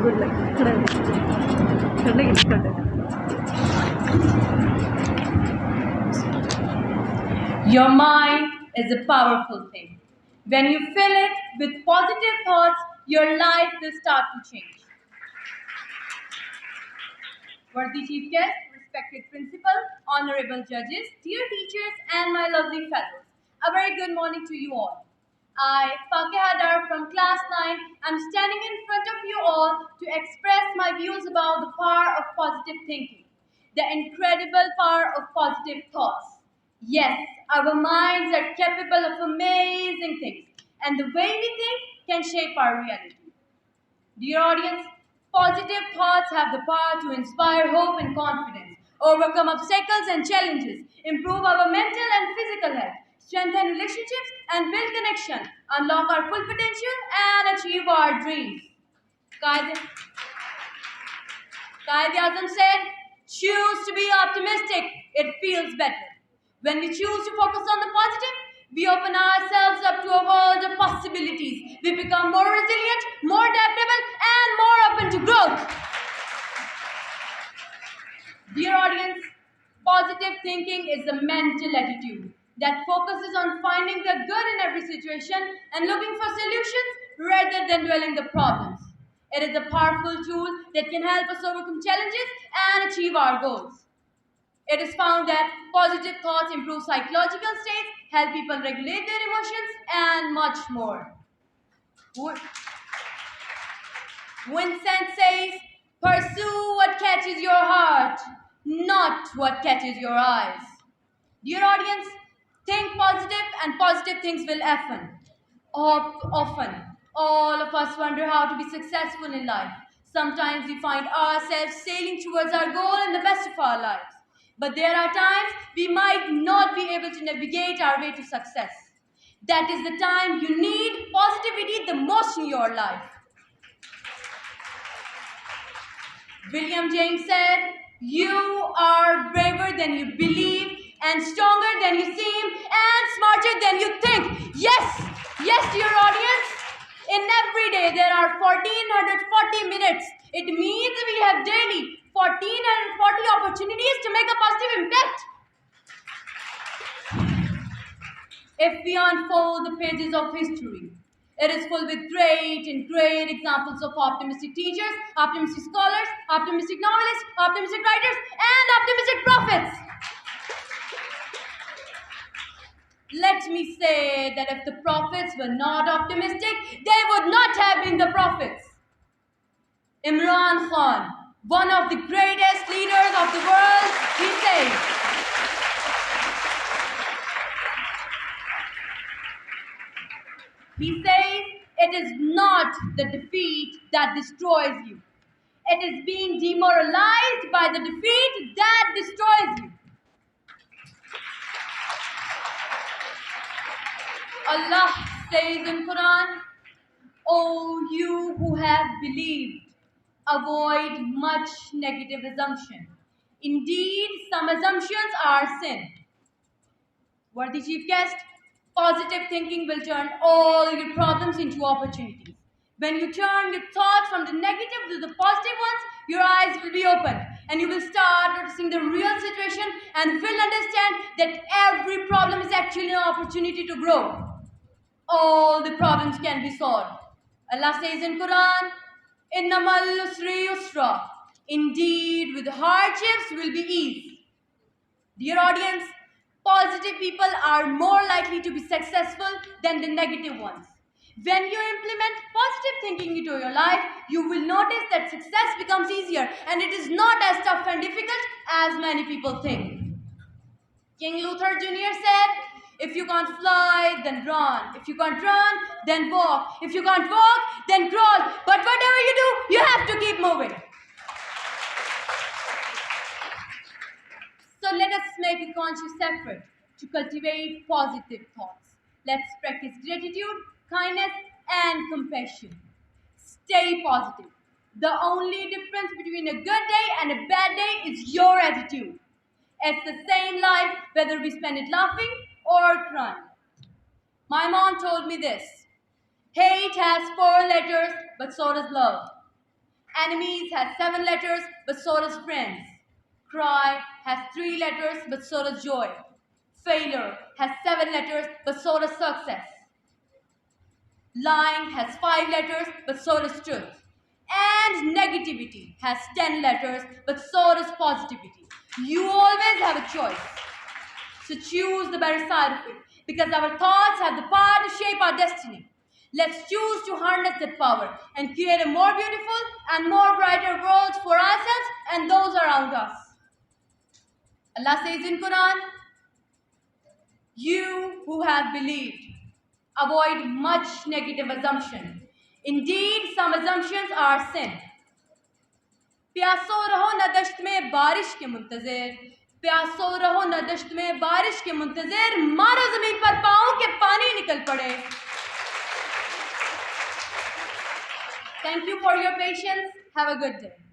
Good luck. Your mind is a powerful thing. When you fill it with positive thoughts, your life will start to change. Worthy Chief Guest, respected Principal, honorable judges, dear teachers, and my lovely fellows, a very good morning to you all. I, Fake Hadar from Class 9, am standing in front of you all to express my views about the power of positive thinking, the incredible power of positive thoughts. Yes, our minds are capable of amazing things, and the way we think can shape our reality. Dear audience, positive thoughts have the power to inspire hope and confidence, overcome obstacles and challenges, improve our mental and physical health, strengthen relationships and build connection, unlock our full potential and achieve our dreams. Qaid-e-Azam said, choose to be optimistic, it feels better. When we choose to focus on the positive, we open ourselves up to a world of possibilities. We become more resilient, more adaptable, and more open to growth. Dear audience, positive thinking is a mental attitude that focuses on finding the good in every situation and looking for solutions rather than dwelling the problems. It is a powerful tool that can help us overcome challenges and achieve our goals. It is found that positive thoughts improve psychological states, help people regulate their emotions, and much more. Vincent says, pursue what catches your heart, not what catches your eyes. Dear audience, think positive and positive things will happen. Often, all of us wonder how to be successful in life. Sometimes we find ourselves sailing towards our goal in the best of our lives. But there are times we might not be able to navigate our way to success. That is the time you need positivity the most in your life. William James said, you are braver than you believe, and stronger than you seem, and smarter than you think. Yes, dear audience. In every day, there are 1440 minutes. It means we have daily 1440 opportunities to make a positive impact. If we unfold the pages of history, it is full with great examples of optimistic teachers, optimistic scholars, optimistic novelists, optimistic writers, and optimistic prophets. Let me say that if the prophets were not optimistic, they would not have been the prophets. Imran Khan, one of the greatest leaders of the world, he says, it is not the defeat that destroys you. It is being demoralized by the defeat that destroys you. Allah says in Quran, O you who have believed, avoid much negative assumption. Indeed, some assumptions are sin. Worthy Chief Guest, positive thinking will turn all your problems into opportunities. When you turn your thoughts from the negative to the positive ones, your eyes will be open and you will start noticing the real situation and will understand that every problem is actually an opportunity to grow. All the problems can be solved. Allah says in Quran, Innamal usri yusra. Indeed, with hardships will be ease. Dear audience, positive people are more likely to be successful than the negative ones. When you implement positive thinking into your life, you will notice that success becomes easier and it is not as tough and difficult as many people think. King Luther Jr. said, if you can't fly, then run. If you can't run, then walk. If you can't walk, then crawl. But whatever you do, you have to keep moving. So let us make a conscious effort to cultivate positive thoughts. Let's practice gratitude, kindness, and compassion. Stay positive. The only difference between a good day and a bad day is your attitude. It's the same life whether we spend it laughing or crying. My mom told me this. Hate has 4 letters, but so does love. Enemies has 7 letters, but so does friends. Cry has 3 letters, but so does joy. Failure has 7 letters, but so does success. Lying has 5 letters, but so does truth. And negativity has 10 letters, but so does positivity. You always have a choice. So choose the better side of it, because our thoughts have the power to shape our destiny. Let's choose to harness that power and create a more beautiful and more brighter world for ourselves and those around us. Allah says in Quran, you who have believed, avoid much negative assumption. Indeed, some assumptions are sin. प्यासो रहो न दश्त में बारिश के मुंतज़िर, प्यासो रहो न दश्त में बारिश के मुंतज़िर, मारो जमीन पर पाओ के पानी निकल पड़े. Thank you for your patience. Have a good day.